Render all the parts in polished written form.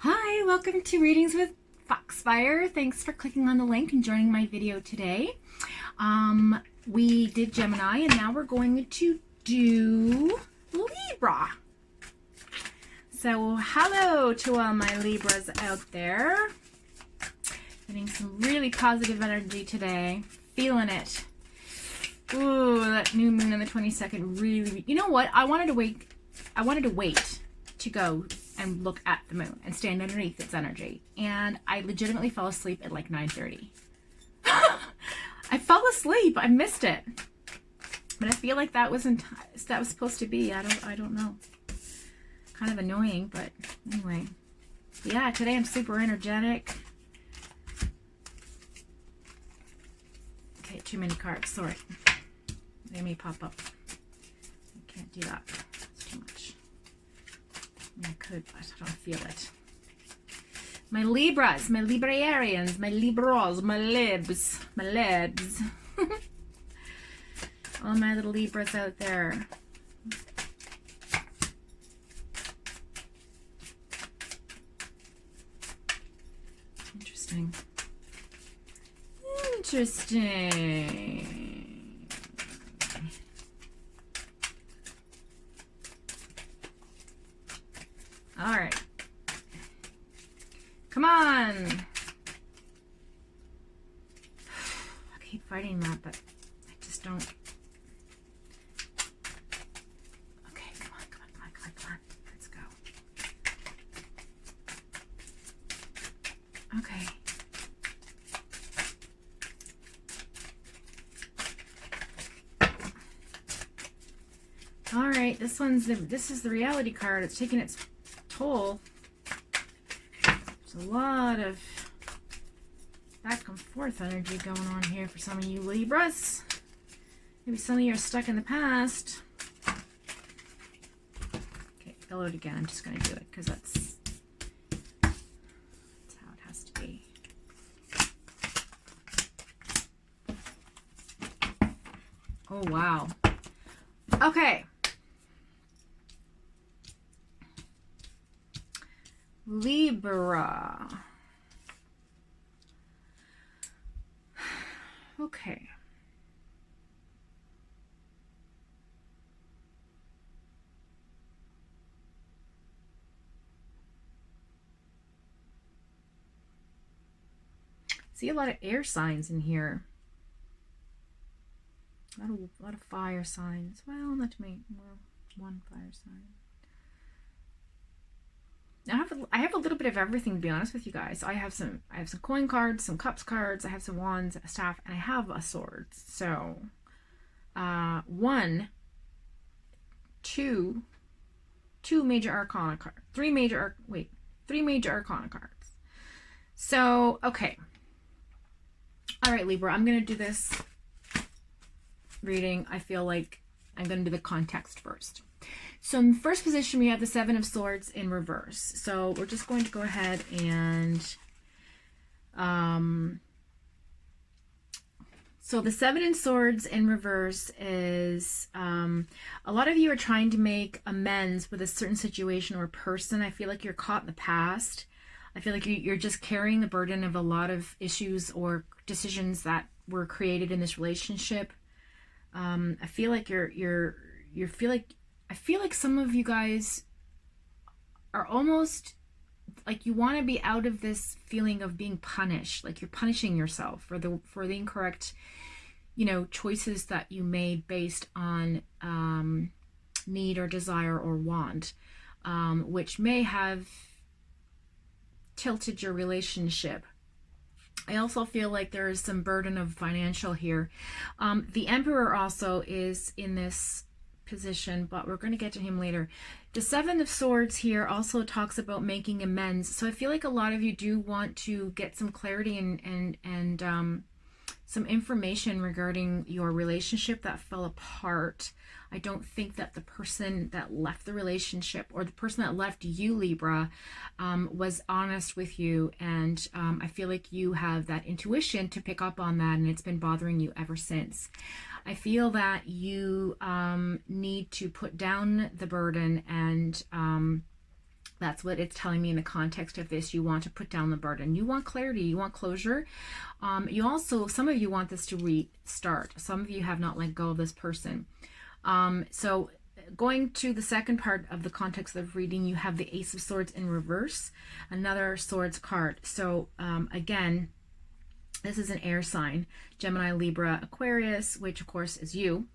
Hi, welcome to Readings with Foxfire. Thanks for clicking on the link and joining my video today. We did Gemini and now we're going to do Libra. So hello to all my Libras out there. Getting some really positive energy today. Feeling it. Ooh, that new moon on the 22nd really, you know what? I wanted to wait to go and look at the moon and stand underneath its energy. And I legitimately fell asleep at like 9:30. I fell asleep. I missed it. But I feel like that was supposed to be. I don't know. Kind of annoying, but anyway. Yeah, today I'm super energetic. Okay, too many cards. Sorry. They may pop up. I can't do that. It's too much. I could, but I don't feel it. My Libras, my Librarians, my Libras, my Libs, my Libs. All my little Libras out there. Interesting. Interesting. All right. Come on. I keep fighting that, but I just don't. Okay, come on, come on, come on, come on, come on. Let's go. Okay. All right, this is the reality card. It's taking its toll. There's a lot of back and forth energy going on here for some of you Libras. Maybe some of you are stuck in the past. Okay, fill it again. I'm just going to do it because that's how it has to be. Oh, wow. Okay. Libra. Okay. See a lot of air signs in here. A lot of fire signs. Well, not too many. Well, one fire sign. I have a little bit of everything, to be honest with you guys. I have some coin cards, some cups cards, I have some wands, a staff, and I have a sword. So two major arcana cards. Three major arcana cards. So, okay. All right, Libra, I'm going to do this reading. I feel like I'm going to do the context first. So in first position, we have the Seven of Swords in reverse. So we're just going to go ahead and, so the Seven of Swords in reverse is, a lot of you are trying to make amends with a certain situation or person. I feel like you're caught in the past. I feel like you're just carrying the burden of a lot of issues or decisions that were created in this relationship. I feel like I feel like some of you guys are almost like you want to be out of this feeling of being punished, like you're punishing yourself for the incorrect, choices that you made based on need or desire or want, which may have tilted your relationship. I also feel like there is some burden of financial here. The Emperor also is in this position, but we're going to get to him later. The Seven of Swords here also talks about making amends. So I feel like a lot of you do want to get some clarity and some information regarding your relationship that fell apart. I don't think that the person that left the relationship or the person that left you, Libra, was honest with you. And I feel like you have that intuition to pick up on that, and it's been bothering you ever since. I feel that you need to put down the burden and That's what it's telling me in the context of this. You want to put down the burden. You want clarity. You want closure. You also, some of you want this to restart. Some of you have not let go of this person. So going to the second part of the context of reading, you have the Ace of Swords in reverse, another Swords card. So again, this is an air sign, Gemini, Libra, Aquarius, which of course is you.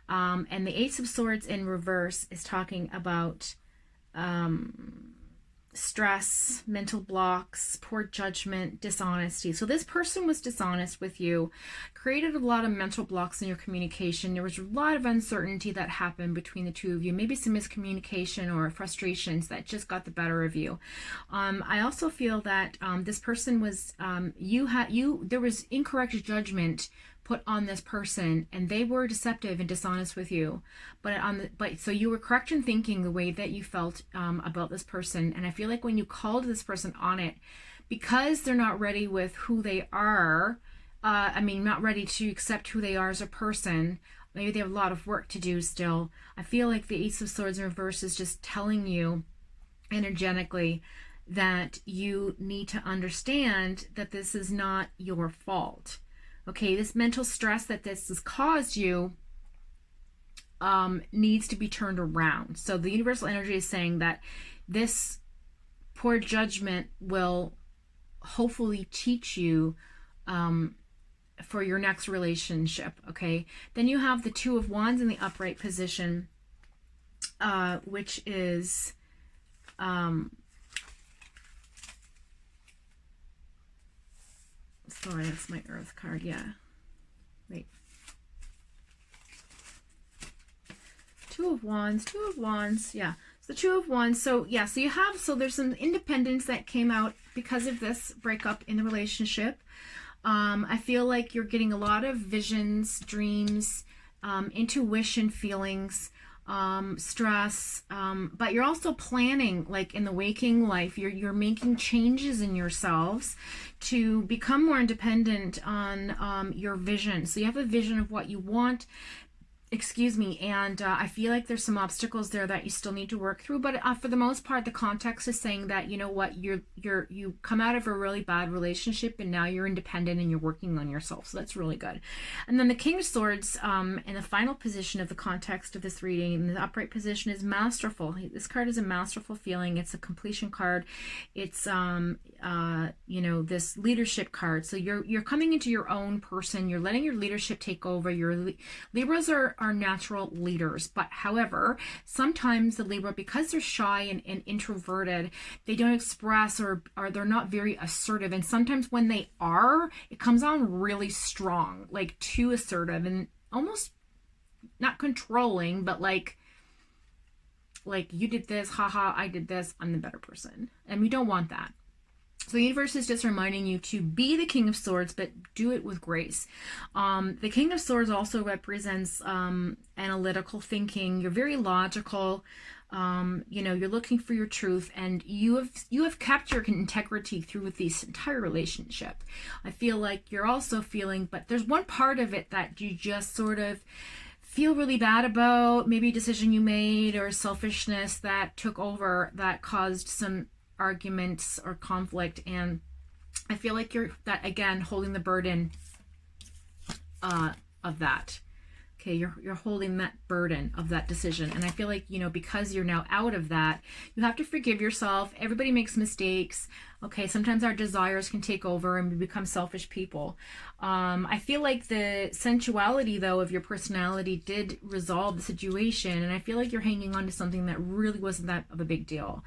And the Ace of Swords in reverse is talking about stress, mental blocks, poor judgment, dishonesty. So this person was dishonest with you, created a lot of mental blocks in your communication. There was a lot of uncertainty that happened between the two of you, maybe some miscommunication or frustrations that just got the better of you. I also feel that this person was, there was incorrect judgment put on this person, and they were deceptive and dishonest with you, but so you were correct in thinking the way that you felt about this person. And I feel like when you called this person on it, because they're not ready with who they are, not ready to accept who they are as a person, maybe they have a lot of work to do still. I feel like the Ace of Swords in reverse is just telling you energetically that you need to understand that this is not your fault. Okay, this mental stress that this has caused you needs to be turned around. So the universal energy is saying that this poor judgment will hopefully teach you for your next relationship. Okay, then you have the Two of Wands in the upright position, which is sorry, that's my Earth card. Yeah. Wait. Two of Wands. Yeah. So the Two of Wands. So yeah, so you have, so there's some independence that came out because of this breakup in the relationship. I feel like you're getting a lot of visions, dreams, intuition, feelings, stress, but you're also planning, like in the waking life, you're making changes in yourselves to become more independent on your vision. So you have a vision of what you want, and I feel like there's some obstacles there that you still need to work through, but for the most part the context is saying that, you know what, you come out of a really bad relationship and now you're independent and you're working on yourself, so that's really good. And then the King of Swords in the final position of the context of this reading, in the upright position, is masterful. This card is a masterful feeling. It's a completion card. It's this leadership card. So you're coming into your own person. You're letting your leadership take over. Libras are natural leaders, but however, sometimes the Libra, because they're shy and introverted, they don't express or they're not very assertive, and sometimes when they are, it comes on really strong, like too assertive and almost not controlling, but like you did this, haha, I did this, I'm the better person, and we don't want that. So the universe is just reminding you to be the King of Swords, but do it with grace. The King of Swords also represents analytical thinking. You're very logical. You're looking for your truth, and you have kept your integrity through this entire relationship. I feel like you're also feeling, but there's one part of it that you just sort of feel really bad about, maybe a decision you made or selfishness that took over that caused some arguments or conflict, and I feel like you're holding the burden of that. Okay, you're holding that burden of that decision, and I feel like, because you're now out of that, you have to forgive yourself. Everybody makes mistakes. Okay, sometimes our desires can take over and we become selfish people. I feel like the sensuality, though, of your personality did resolve the situation, and I feel like you're hanging on to something that really wasn't that of a big deal.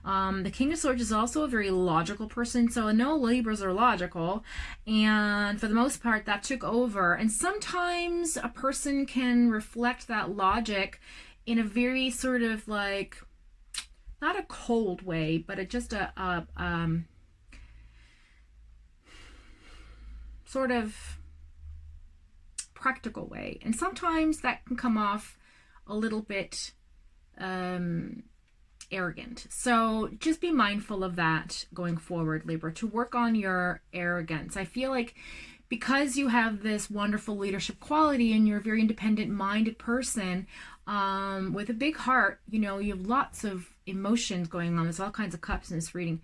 The King of Swords is also a very logical person, so I know Libras are logical, and for the most part that took over, and sometimes a person can reflect that logic in a very sort of like, not a cold way, but just a sort of practical way. And sometimes that can come off a little bit arrogant. So just be mindful of that going forward, Libra, to work on your arrogance. I feel like because you have this wonderful leadership quality and you're a very independent minded person, with a big heart. You know, you have lots of emotions going on. There's all kinds of cups in this reading.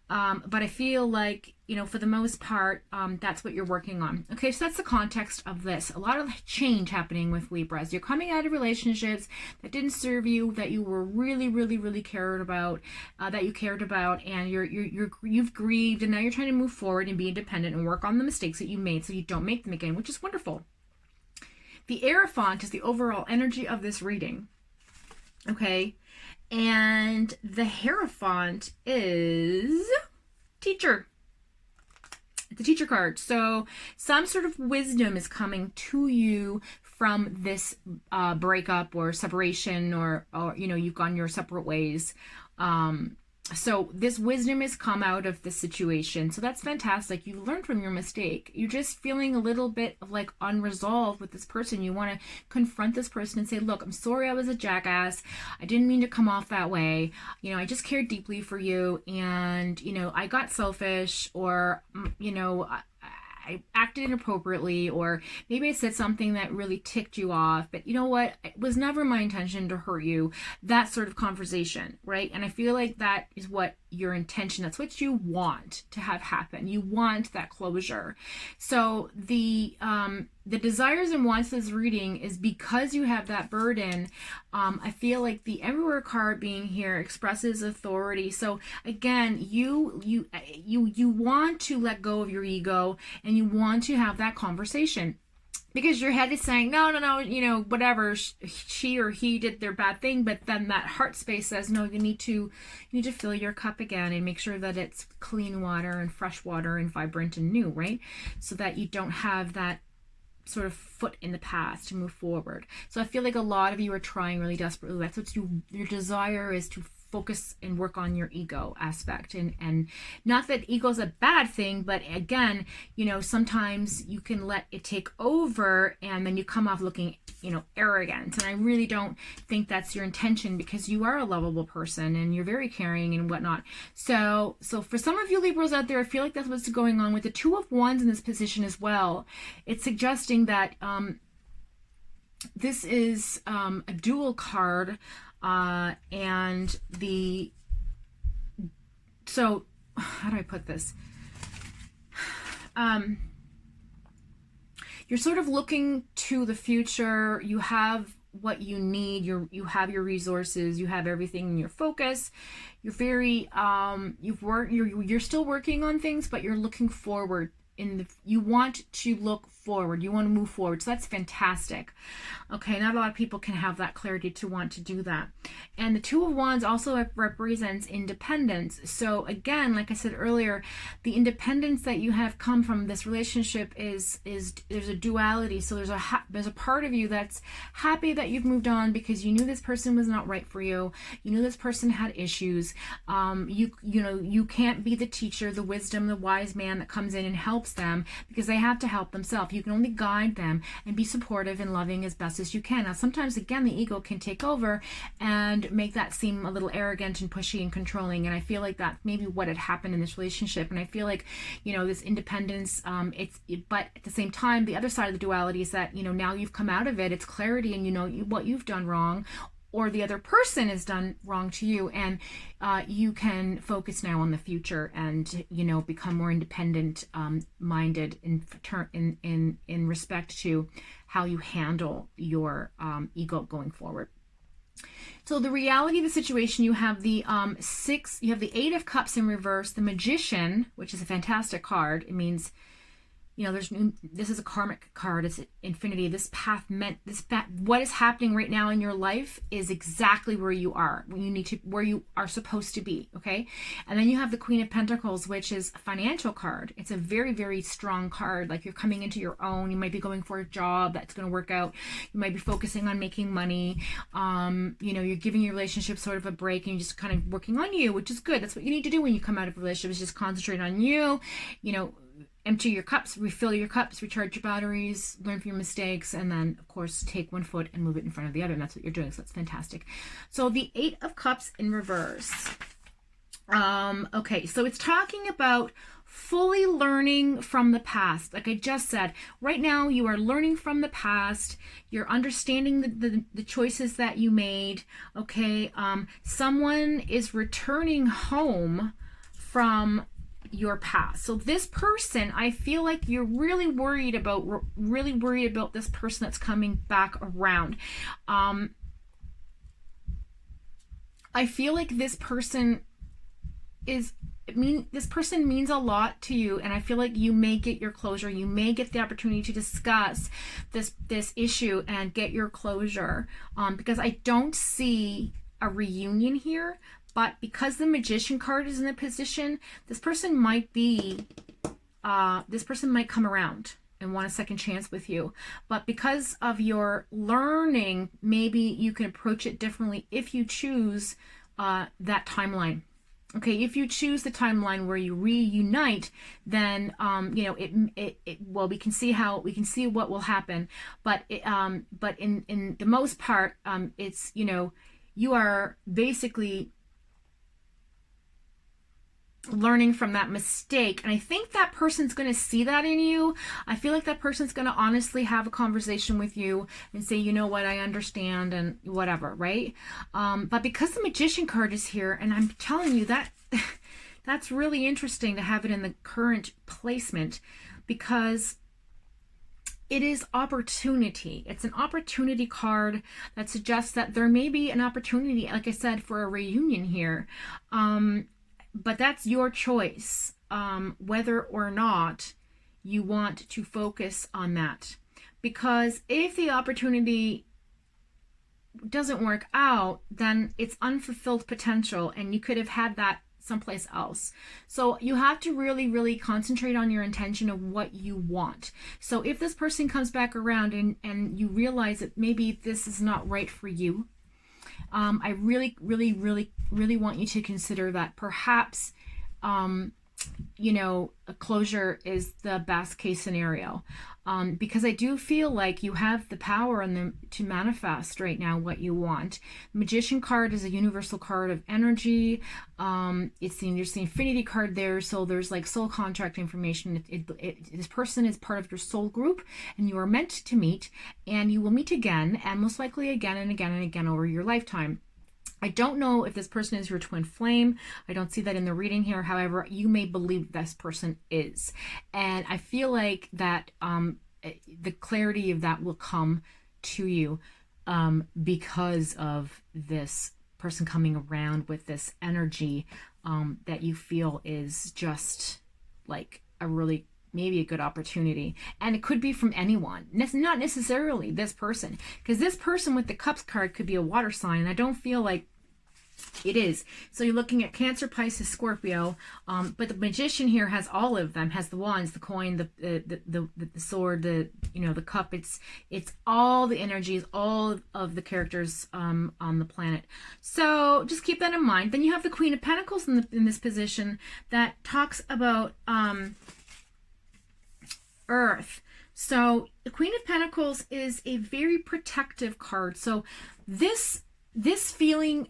But I feel like, you know, for the most part, that's what you're working on. Okay, so that's the context of this. A lot of change happening with Libras. You're coming out of relationships that didn't serve you, that you were really, really, really cared about, and you've grieved, and now you're trying to move forward and be independent and work on the mistakes that you made so you don't make them again, which is wonderful. The Hierophant is the overall energy of this reading. Okay. And the Hierophant is teacher. The teacher card. So some sort of wisdom is coming to you from this breakup or separation, or you know, you've gone your separate ways. So this wisdom has come out of the situation. So that's fantastic. You learned from your mistake. You're just feeling a little bit of like unresolved with this person. You want to confront this person and say, look, I'm sorry I was a jackass. I didn't mean to come off that way. You know, I just cared deeply for you. And, you know, I got selfish, or, you know, I acted inappropriately, or maybe I said something that really ticked you off, but you know what? It was never my intention to hurt you. That sort of conversation, right? And I feel like that is what your intention, that's what you want to have happen. You want that closure. So the desires and wants of this reading is because you have that burden. I feel like the Emperor card being here expresses authority. So again, you want to let go of your ego, and you want to have that conversation. Because your head is saying, no, you know, whatever, she or he did their bad thing. But then that heart space says, no, you need to fill your cup again and make sure that it's clean water and fresh water and vibrant and new, right? So that you don't have that sort of foot in the past to move forward. So I feel like a lot of you are trying really desperately. That's what your desire is, to focus and work on your ego aspect, and not that ego is a bad thing, but again, you know, sometimes you can let it take over and then you come off looking, you know, arrogant. And I really don't think that's your intention, because you are a lovable person and you're very caring and whatnot. So for some of you Libras out there, I feel like that's what's going on with the Two of Wands in this position as well. It's suggesting that this is a dual card. And so how do I put this? You're sort of looking to the future. You have what you need. You have your resources. You have everything in your focus. You're very, you're still working on things, but you're looking forward. You want to look forward. You want to move forward. So that's fantastic. Okay, not a lot of people can have that clarity to want to do that. And the Two of Wands also represents independence. So again, like I said earlier, the independence that you have come from this relationship is there's a duality. So there's a part of you that's happy that you've moved on, because you knew this person was not right for you. You knew this person had issues. You know, you can't be the teacher, the wisdom, the wise man that comes in and helps them, because they have to help themselves. You can only guide them and be supportive and loving as best as you can. Now, sometimes, again, the ego can take over and make that seem a little arrogant and pushy and controlling. And I feel like that's maybe what had happened in this relationship. And I feel like, you know, this independence, but at the same time, the other side of the duality is that, you know, now you've come out of it, it's clarity, and you know what you've done wrong, or the other person has done wrong to you, and you can focus now on the future and, you know, become more independent minded in respect to how you handle your ego going forward. So the reality of the situation, you have the you have the Eight of Cups in reverse, the Magician, which is a fantastic card. It means, you know, this is a karmic card. It's infinity. This path what is happening right now in your life is exactly where you are, where you are supposed to be. Okay. And then you have the Queen of Pentacles, which is a financial card. It's a very, very strong card. Like, you're coming into your own. You might be going for a job that's going to work out. You might be focusing on making money. You know, you're giving your relationship sort of a break, and you're just kind of working on you, which is good. That's what you need to do when you come out of a relationship, is just concentrate on you, you know, empty your cups, refill your cups, recharge your batteries, learn from your mistakes, and then, of course, take one foot and move it in front of the other. And that's what you're doing. So that's fantastic. So the Eight of Cups in reverse. Okay, so it's talking about fully learning from the past. Like I just said, right now you are learning from the past. You're understanding the choices that you made. Okay, someone is returning home from your past. So this person, I feel like you're really worried about this person that's coming back around. I feel like this person this person means a lot to you, and I feel like you may get your closure. You may get the opportunity to discuss this issue and get your closure, because I don't see a reunion here, but because the Magician card is in the position, this person might come around and want a second chance with you. But because of your learning, maybe you can approach it differently if you choose that timeline. Okay, if you choose the timeline where you reunite, then well, we can see what will happen. But in the most part, it's you are basically learning from that mistake, and I think that person's going to see that in you. I feel like that person's going to honestly have a conversation with you and say, you know what, I understand, and whatever, right? But because the Magician card is here, and I'm telling you that that's really interesting to have it in the current placement, because it is opportunity. It's an opportunity card that suggests that there may be an opportunity, like I said, for a reunion here. But that's your choice, whether or not you want to focus on that. Because if the opportunity doesn't work out, then it's unfulfilled potential, and you could have had that someplace else. So you have to really, really concentrate on your intention of what you want. So if this person comes back around and you realize that maybe this is not right for you, I really, really, really, really want you to consider that perhaps, a closure is the best case scenario. Because I do feel like you have the power to manifest right now what you want. Magician card is a universal card of energy. There's the infinity card there, so there's like soul contract information. This person is part of your soul group, and you are meant to meet, and you will meet again, and most likely again and again and again over your lifetime. I don't know if this person is your twin flame. I don't see that in the reading here. However, you may believe this person is. And I feel like that the clarity of that will come to you because of this person coming around with this energy that you feel is just like maybe a good opportunity. And it could be from anyone, not necessarily this person, because this person with the Cups card could be a water sign, and I don't feel like it is. So you're looking at Cancer, Pisces, Scorpio, but the Magician here has all of them, has the wands, the coin, the sword, the cup. It's all the energies, all of the characters on the planet. So just keep that in mind. Then you have the Queen of Pentacles in this position that talks about Earth. So the Queen of Pentacles is a very protective card. So this feeling,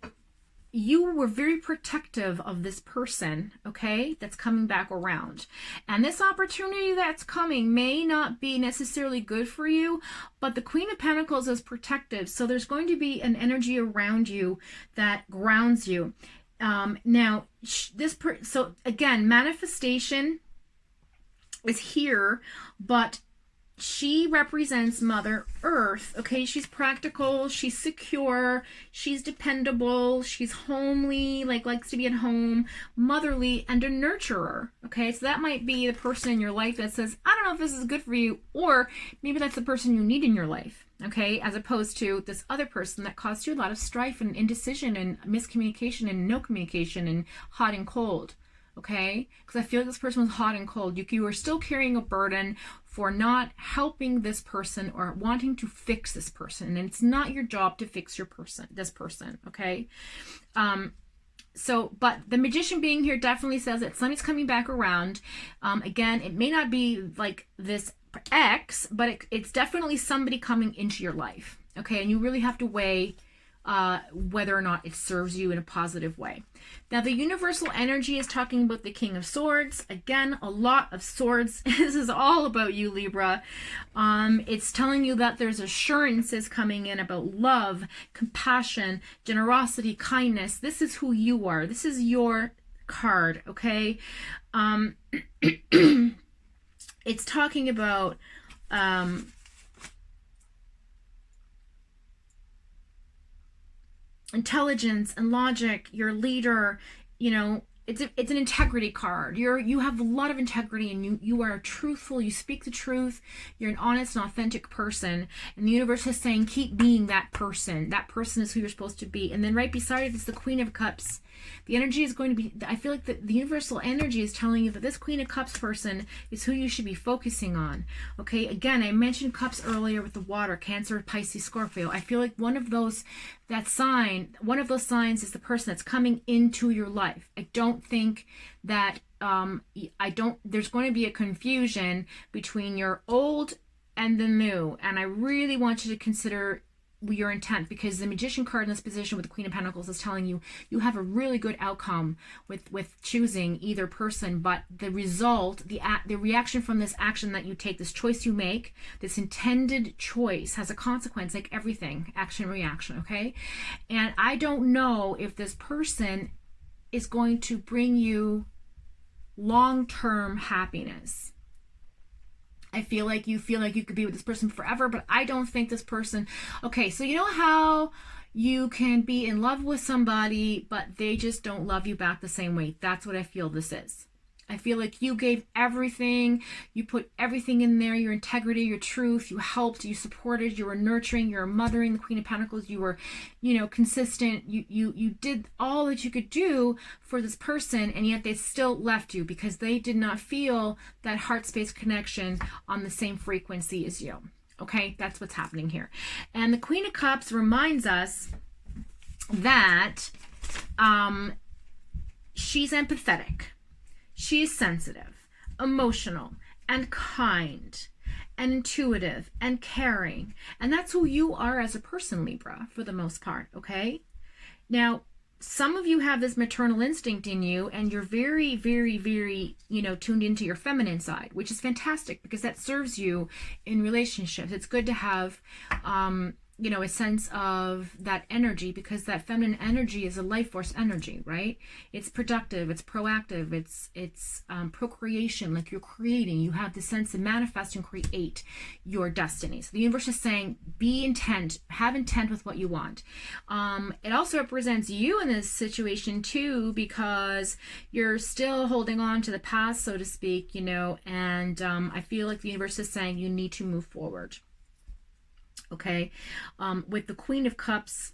you were very protective of this person, okay, that's coming back around. And this opportunity that's coming may not be necessarily good for you, but the Queen of Pentacles is protective. So there's going to be an energy around you that grounds you. Now, so again, manifestation is here, but she represents Mother Earth, okay? She's practical, she's secure, she's dependable, she's homely, likes to be at home, motherly, and a nurturer, okay? So that might be the person in your life that says, I don't know if this is good for you, or maybe that's the person you need in your life, okay? As opposed to this other person that caused you a lot of strife and indecision and miscommunication and no communication and hot and cold. Okay, because I feel like this person was hot and cold. You are still carrying a burden for not helping this person or wanting to fix this person, and it's not your job to fix this person. Okay, but the Magician being here definitely says that somebody's coming back around. Again, it may not be like this ex, but it's definitely somebody coming into your life. Okay, and you really have to weigh whether or not it serves you in a positive way. Now, the universal energy is talking about the King of Swords. Again, a lot of swords. This is all about you, Libra. It's telling you that there's assurances coming in about love, compassion, generosity, kindness. This is who you are. This is your card, okay? It's talking about intelligence and logic, your leader, you know, it's an integrity card. You have a lot of integrity, and you are truthful, you speak the truth, you're an honest and authentic person, and the universe is saying keep being that person. That person is who you're supposed to be. And then right beside it is the Queen of Cups. The energy is going to be, I feel like the universal energy is telling you that this Queen of Cups person is who you should be focusing on. Okay, again, I mentioned cups earlier with the water, Cancer, Pisces, Scorpio. I feel like one of those signs is the person that's coming into your life. I don't think that, there's going to be a confusion between your old and the new. And I really want you to consider your intent, because the Magician card in this position with the Queen of Pentacles is telling you you have a really good outcome with choosing either person, but the result, the reaction from this action that you take, this choice you make, this intended choice has a consequence, like everything, action, reaction, okay? And I don't know if this person is going to bring you long-term happiness. I feel like you could be with this person forever, but I don't think this person... Okay, so you know how you can be in love with somebody, but they just don't love you back the same way? That's what I feel this is. I feel like you gave everything, you put everything in there, your integrity, your truth, you helped, you supported, you were nurturing, you were mothering, the Queen of Pentacles, you were, you know, consistent, you did all that you could do for this person, and yet they still left you because they did not feel that heart space connection on the same frequency as you. Okay, that's what's happening here. And the Queen of Cups reminds us that she's empathetic. She is sensitive, emotional, and kind, and intuitive, and caring. And that's who you are as a person, Libra, for the most part, okay? Now, some of you have this maternal instinct in you, and you're very, very, very, you know, tuned into your feminine side, which is fantastic because that serves you in relationships. It's good to have, you know, a sense of that energy, because that feminine energy is a life force energy, right? It's productive, it's proactive, it's procreation, like you're creating. You have the sense to manifest and create your destiny. So the universe is saying, be intent, have intent with what you want. It also represents you in this situation too, because you're still holding on to the past, so to speak, you know, and I feel like the universe is saying you need to move forward. Okay, with the Queen of Cups,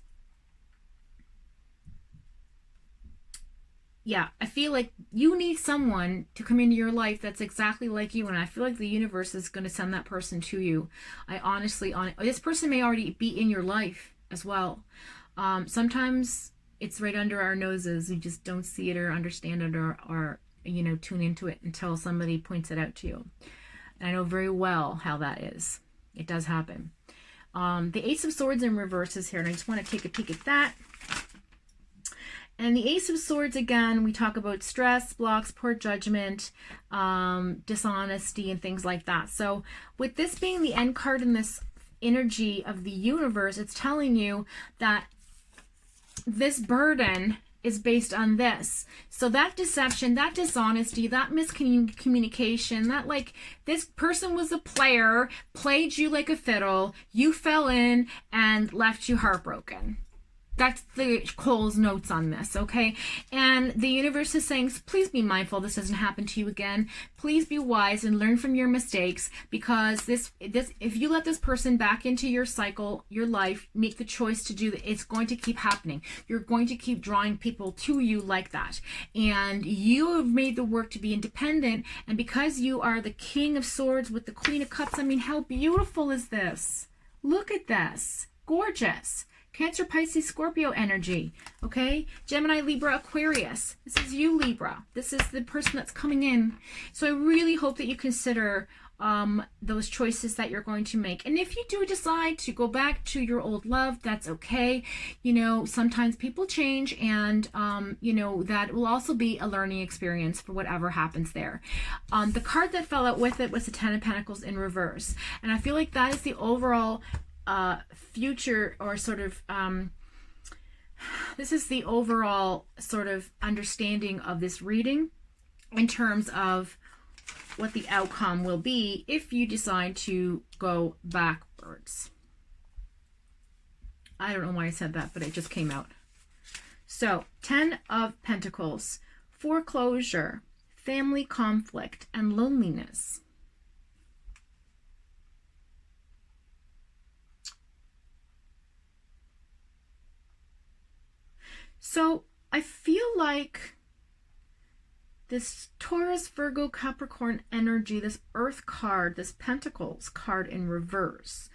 yeah, I feel like you need someone to come into your life that's exactly like you, and I feel like the universe is going to send that person to you. I honestly, this person may already be in your life as well. Sometimes it's right under our noses. We just don't see it or understand it or you know, tune into it until somebody points it out to you. And I know very well how that is. It does happen. The Ace of Swords in reverse is here, and I just want to take a peek at that. And the Ace of Swords, again, we talk about stress, blocks, poor judgment, dishonesty, and things like that. So with this being the end card in this energy of the universe, it's telling you that this burden is based on this. So that deception, that dishonesty, that miscommunication, that like this person was a player, played you like a fiddle, you fell in and left you heartbroken. That's the Cole's notes on this, okay? And the universe is saying, please be mindful this doesn't happen to you again. Please be wise and learn from your mistakes, because this if you let this person back into your cycle, your life, make the choice to do that, it's going to keep happening. You're going to keep drawing people to you like that. And you have made the work to be independent, and because you are the King of Swords with the Queen of Cups, I mean, how beautiful is this? Look at this. Gorgeous. Cancer, Pisces, Scorpio energy, okay? Gemini, Libra, Aquarius. This is you, Libra. This is the person that's coming in. So I really hope that you consider those choices that you're going to make. And if you do decide to go back to your old love, that's okay. You know, sometimes people change, and you know, that will also be a learning experience for whatever happens there. The card that fell out with it was the Ten of Pentacles in reverse, and I feel like that is the overall future, or sort of this is the overall sort of understanding of this reading in terms of what the outcome will be if you decide to go backwards. I don't know why I said that, but it just came out. So, 10 of Pentacles, foreclosure, family conflict, and loneliness. So, I feel like this Taurus, Virgo, Capricorn energy, this Earth card, this Pentacles card in reverse,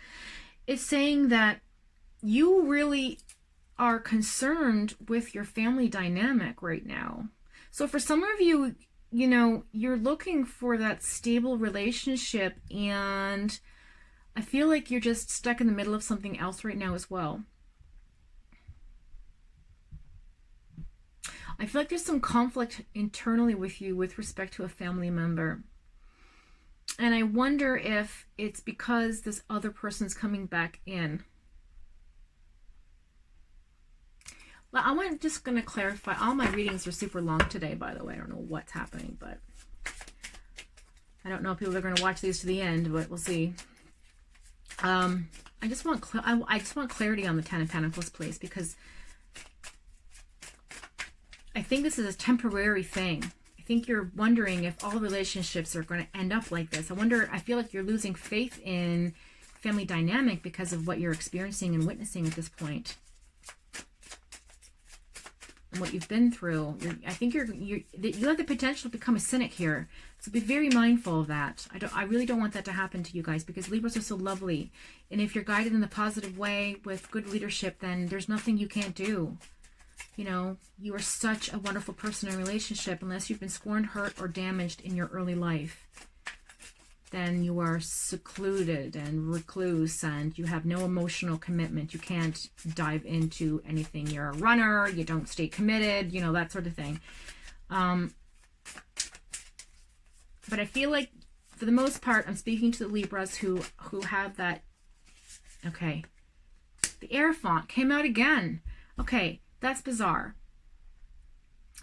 is saying that you really are concerned with your family dynamic right now. So for some of you, you know, you're looking for that stable relationship, and I feel like you're just stuck in the middle of something else right now as well. I feel like there's some conflict internally with you with respect to a family member. And I wonder if it's because this other person's coming back in. Well, I'm just going to clarify. All my readings are super long today, by the way. I don't know what's happening, but I don't know if people are going to watch these to the end, but we'll see. I just want clarity on the Ten of Pentacles, please, because I think this is a temporary thing. I think you're wondering if all relationships are going to end up like this. I feel like you're losing faith in family dynamic because of what you're experiencing and witnessing at this point. And what you've been through. I think you have the potential to become a cynic here. So be very mindful of that. I really don't want that to happen to you guys, because Libras are so lovely. And if you're guided in the positive way with good leadership, then there's nothing you can't do. You know, you are such a wonderful person in a relationship. Unless you've been scorned, hurt, or damaged in your early life, then you are secluded and recluse, and you have no emotional commitment. You can't dive into anything. You're a runner. You don't stay committed, you know, that sort of thing. But I feel like, for the most part, I'm speaking to the Libras who have that. Okay. The Air font came out again. Okay. That's bizarre.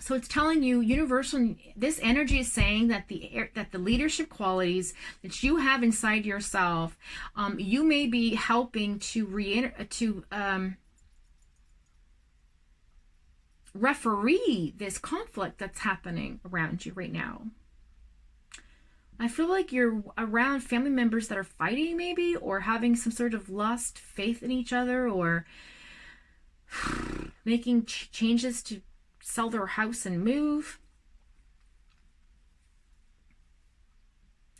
So it's telling you, universal, this energy is saying that the leadership qualities that you have inside yourself, you may be helping to referee this conflict that's happening around you right now. I feel like you're around family members that are fighting, maybe, or having some sort of lost faith in each other, or making changes to sell their house and move.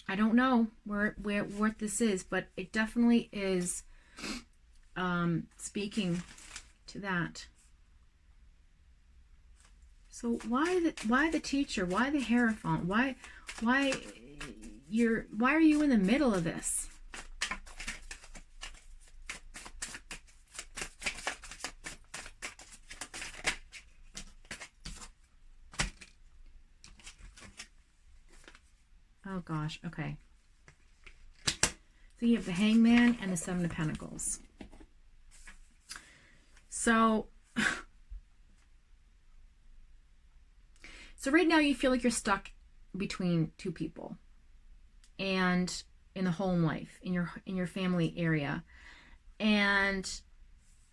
I don't know what this is, but it definitely is speaking to that. So why the teacher? Why the Hierophant? Why are you in the middle of this? Oh gosh, okay. So you have the Hangman and the Seven of Pentacles. So right now you feel like you're stuck between two people, and in the home life, in your family area, and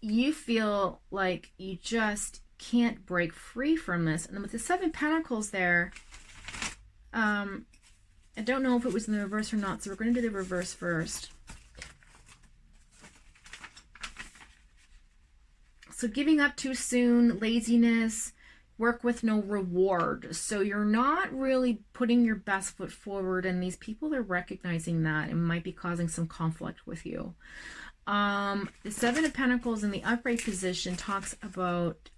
you feel like you just can't break free from this. And with the Seven of Pentacles there, I don't know if it was in the reverse or not, so we're going to do the reverse first. So giving up too soon, laziness, work with no reward. So you're not really putting your best foot forward, and these people are recognizing that and might be causing some conflict with you. The Seven of Pentacles in the upright position talks about,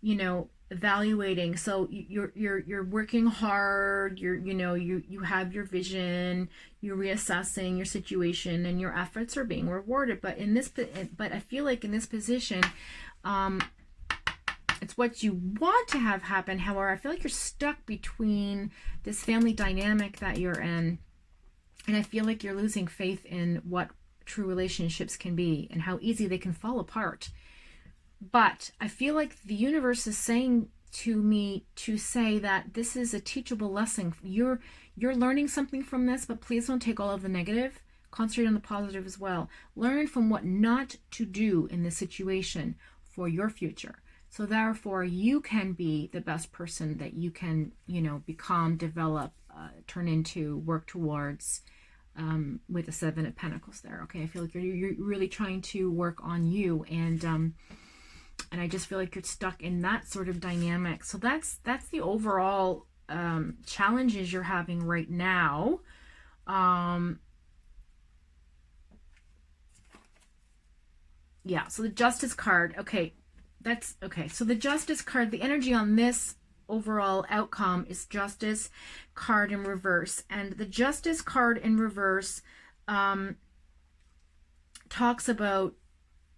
you know, evaluating. So you're working hard, you have your vision, you're reassessing your situation, and your efforts are being rewarded. But I feel like in this position, it's what you want to have happen. However, I feel like you're stuck between this family dynamic that you're in, and I feel like you're losing faith in what true relationships can be and how easy they can fall apart. But I feel like the universe is saying to me to say that this is a teachable lesson. You're learning something from this, but please don't take all of the negative. Concentrate on the positive as well. Learn from what not to do in this situation for your future. So therefore, you can be the best person that you can, become, develop, turn into, work towards, with the Seven of Pentacles there. Okay, I feel like you're really trying to work on you, and I just feel like you're stuck in that sort of dynamic. So that's the overall challenges you're having right now. Yeah, so the Justice card. Okay, that's okay. So the Justice card, the energy on this overall outcome is Justice card in reverse. And the Justice card in reverse talks about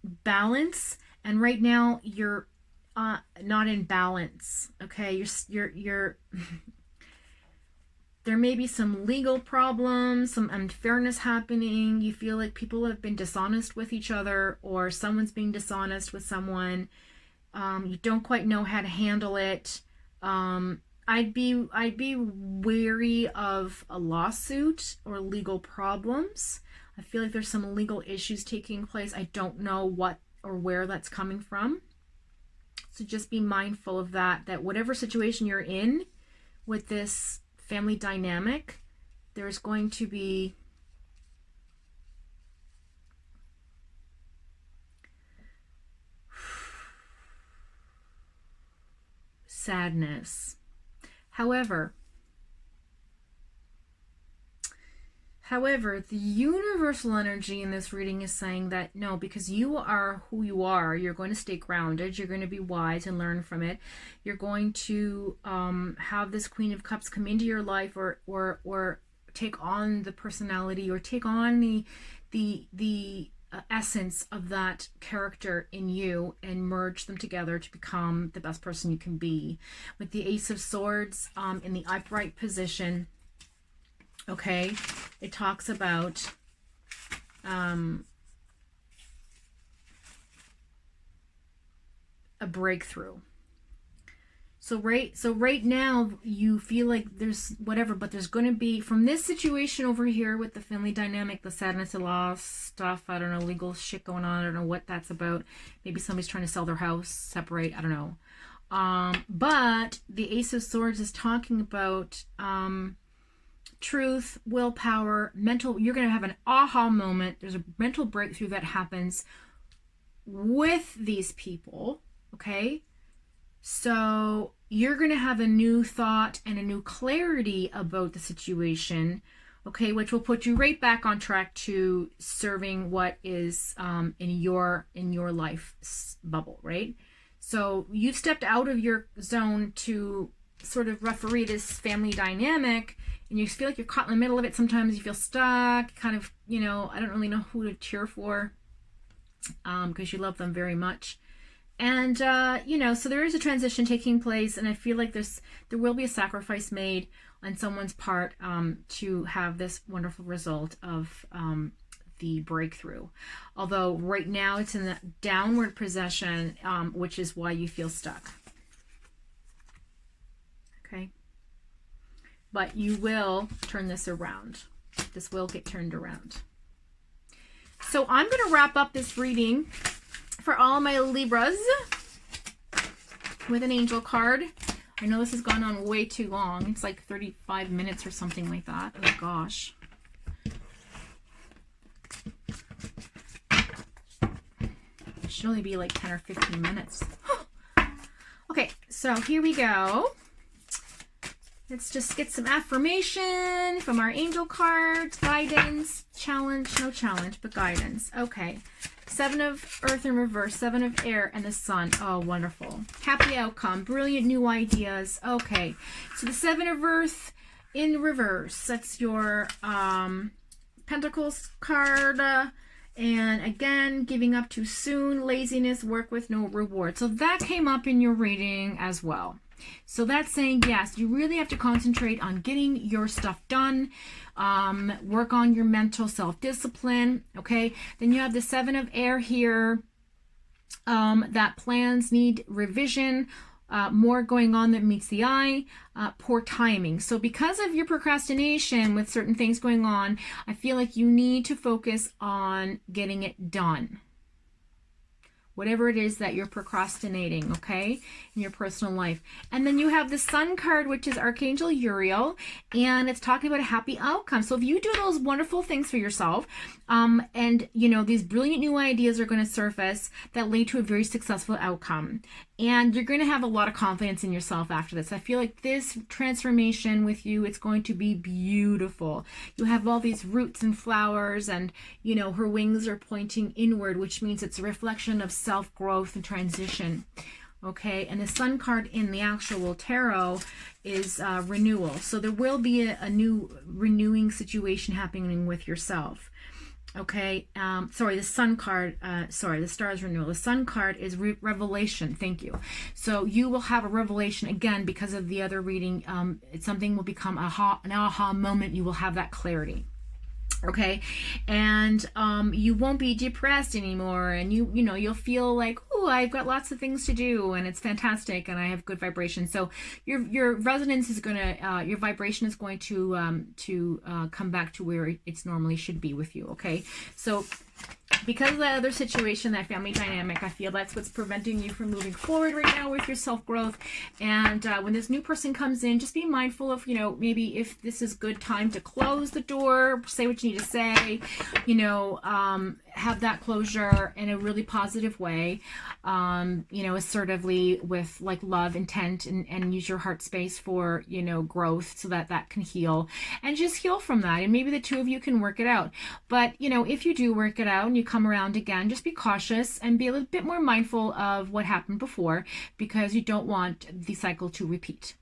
balance. And right now you're not in balance. Okay, you're there may be some legal problems, some unfairness happening. You feel like people have been dishonest with each other, or someone's being dishonest with someone. You don't quite know how to handle it. I'd be wary of a lawsuit or legal problems. I feel like there's some legal issues taking place. I don't know what or where that's coming from. So just be mindful of that whatever situation you're in with this family dynamic, there's going to be sadness. However, the universal energy in this reading is saying that no, because you are who you are, you're going to stay grounded, you're going to be wise and learn from it. You're going to have this Queen of Cups come into your life, or take on the personality, or take on the essence of that character in you, and merge them together to become the best person you can be. With the Ace of Swords in the upright position, okay, it talks about a breakthrough. So right now you feel like there's whatever, but there's going to be, from this situation over here with the family dynamic, the sadness, the loss stuff, I don't know, legal shit going on, I don't know what that's about. Maybe somebody's trying to sell their house, separate, I don't know. But the Ace of Swords is talking about truth, willpower, you're going to have an aha moment. There's a mental breakthrough that happens with these people, okay? So you're going to have a new thought and a new clarity about the situation, okay, which will put you right back on track to serving what is in your life bubble, right? So you've stepped out of your zone to sort of referee this family dynamic, and you feel like you're caught in the middle of it. Sometimes you feel stuck, kind of, I don't really know who to cheer for, because you love them very much. And, so there is a transition taking place, and I feel like there will be a sacrifice made on someone's part to have this wonderful result of the breakthrough. Although right now it's in the downward position, which is why you feel stuck. Okay? But you will turn this around. This will get turned around. So I'm going to wrap up this reading for all my Libras with an angel card. I know this has gone on way too long. It's like 35 minutes or something like that. Oh gosh. It should only be like 10 or 15 minutes. Okay, so here we go. Let's just get some affirmation from our angel cards. Guidance, challenge, no challenge, but guidance. Okay. Seven of Earth in reverse, Seven of Air, and the Sun. Oh, wonderful. Happy outcome. Brilliant new ideas. Okay. So the Seven of Earth in reverse. That's your Pentacles card. And again, giving up too soon, laziness, work with no reward. So that came up in your reading as well. So that's saying, yes, you really have to concentrate on getting your stuff done. Work on your mental self-discipline. Okay. Then you have the Seven of Air here. That plans need revision. More going on that meets the eye, poor timing. So because of your procrastination with certain things going on, I feel like you need to focus on getting it done. Whatever it is that you're procrastinating, okay, in your personal life. And then you have the Sun card, which is Archangel Uriel, and it's talking about a happy outcome. So if you do those wonderful things for yourself, and, you know, these brilliant new ideas are going to surface that lead to a very successful outcome. And you're going to have a lot of confidence in yourself after this. I feel like this transformation with you, it's going to be beautiful. You have all these roots and flowers, and, you know, her wings are pointing inward, which means it's a reflection of self-growth and transition. Okay, and the Sun card in the actual tarot is renewal. So there will be a new renewing situation happening with yourself. Okay, sorry, the Sun card, sorry, the Stars renewal. The Sun card is revelation. Thank you. So you will have a revelation again because of the other reading. Something will become an aha moment. You will have that clarity. Okay, and you won't be depressed anymore, and you know, you'll feel like, oh, I've got lots of things to do, and it's fantastic, and I have good vibration. So your resonance is gonna, your vibration is going to come back to where it's normally should be with you. Okay, so because of that other situation, that family dynamic, I feel that's what's preventing you from moving forward right now with your self-growth. And when this new person comes in, just be mindful of, you know, maybe if this is good time to close the door, say what you need to say, you know, have that closure in a really positive way, you know, assertively with like love, intent, and use your heart space for, you know, growth so that that can heal, and just heal from that. And maybe the two of you can work it out. But, you know, if you do work it out and you come around again, just be cautious and be a little bit more mindful of what happened before, because you don't want the cycle to repeat.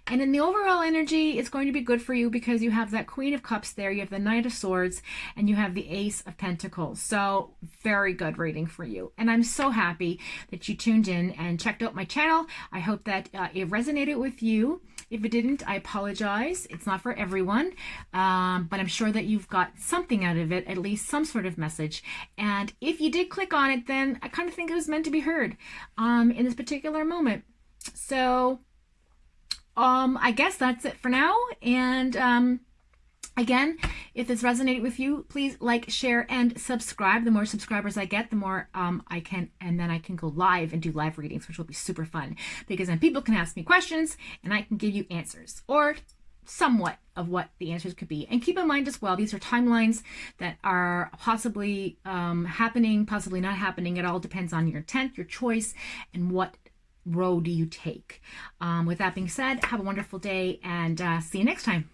And in the overall energy, it's going to be good for you because you have that Queen of Cups there, you have the Knight of Swords, and you have the Ace of Pentacles. So very good reading for you. And I'm so happy that you tuned in and checked out my channel. I hope that it resonated with you. If it didn't, I apologize. It's not for everyone, but I'm sure that you've got something out of it, at least some sort of message. And if you did click on it, then I kind of think it was meant to be heard in this particular moment. So I guess that's it for now. And again, if this resonated with you, please like, share, and subscribe. The more subscribers I get, the more I can, and then I can go live and do live readings, which will be super fun, because then people can ask me questions and I can give you answers, or somewhat of what the answers could be. And keep in mind as well, these are timelines that are possibly happening, possibly not happening. It all depends on your intent, your choice, and what road do you take. With that being said, have a wonderful day, and see you next time.